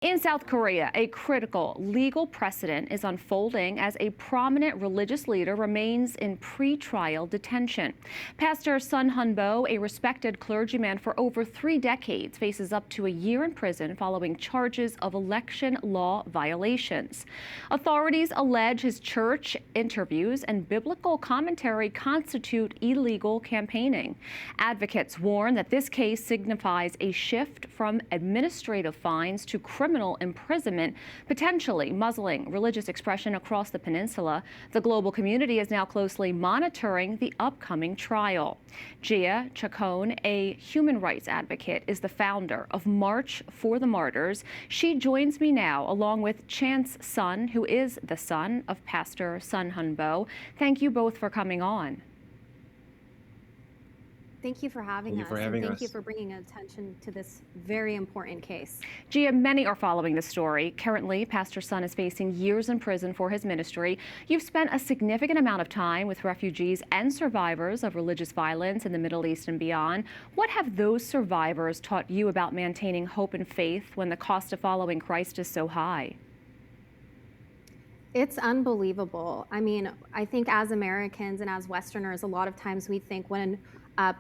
In South Korea, a critical legal precedent is unfolding as a prominent religious leader remains in pre-trial detention. Pastor Sun Hyun-Bo, a respected clergyman for over 3 decades, faces up to a year in prison following charges of election law violations. Authorities allege his church interviews and biblical commentary constitute illegal campaigning. Advocates warn that this case signifies a shift from administrative fines to criminal imprisonment, potentially muzzling religious expression across the peninsula. The global community is now closely monitoring the upcoming trial. Gia Chacón, a human rights advocate, is the founder of March for the Martyrs. She joins me now along with Chan's son, who is the son of Pastor Sun Hyun-Bo. Thank you both for coming on. Thank you for having us. Thank you for bringing attention to this very important case. Gia, many are following the story. Currently, Pastor Sun is facing years in prison for his ministry. You've spent a significant amount of time with refugees and survivors of religious violence in the Middle East and beyond. What have those survivors taught you about maintaining hope and faith when the cost of following Christ is so high? It's unbelievable. I mean, I think as Americans and as Westerners, a lot of times we think when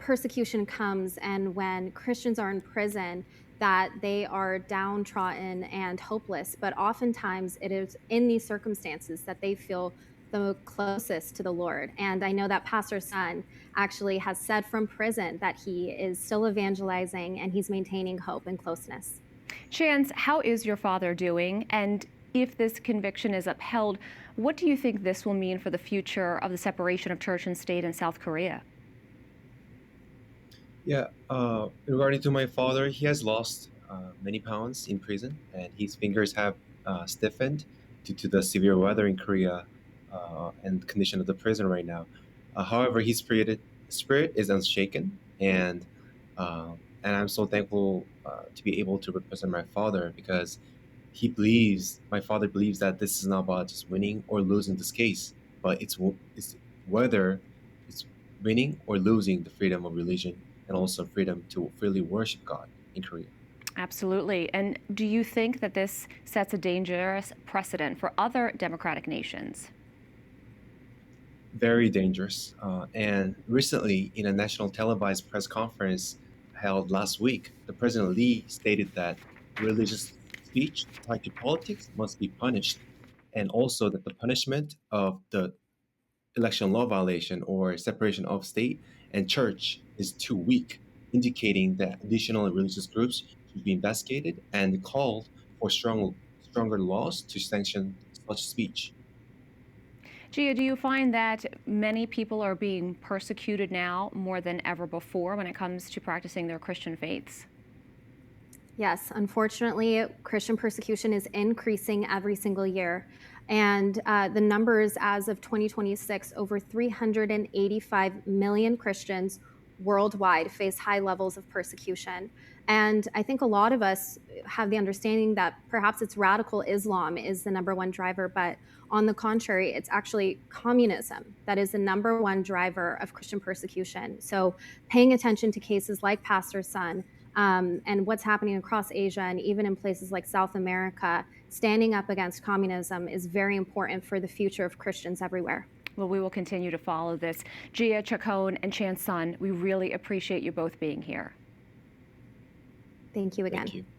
persecution comes and when Christians are in prison, that they are downtrodden and hopeless. But oftentimes it is in these circumstances that they feel the closest to the Lord. And I know that Pastor Sun actually has said from prison that he is still evangelizing and he's maintaining hope and closeness. Chance, how is your father doing? And if this conviction is upheld, what do you think this will mean for the future of the separation of church and state in South Korea? Yeah, regarding to my father, he has lost many pounds in prison, and his fingers have stiffened due to the severe weather in Korea and condition of the prison right now. However, his spirit is unshaken, and I'm so thankful to be able to represent my father because my father believes that this is not about just winning or losing this case, but it's whether it's winning or losing the freedom of religion and also freedom to freely worship God in Korea. Absolutely. And do you think that this sets a dangerous precedent for other democratic nations? Very dangerous. And recently, in a national televised press conference held last week, the President Lee stated that religious speech tied to politics must be punished, and also that the punishment of the election law violation or separation of state and church is too weak, indicating that additional religious groups should be investigated and called for stronger laws to sanction such speech. Gia, do you find that many people are being persecuted now more than ever before when it comes to practicing their Christian faiths? Yes, unfortunately, Christian persecution is increasing every single year. And the numbers as of 2026, over 385 million Christians worldwide face high levels of persecution. And I think a lot of us have the understanding that perhaps it's radical Islam is the #1 driver, but on the contrary, it's actually communism that is the #1 driver of Christian persecution. So paying attention to cases like Pastor Sun, and what's happening across Asia and even in places like South America, standing up against communism is very important for the future of Christians everywhere. Well, we will continue to follow this. Gia Chacón and Chan's son, we really appreciate you both being here. Thank you again. Thank you.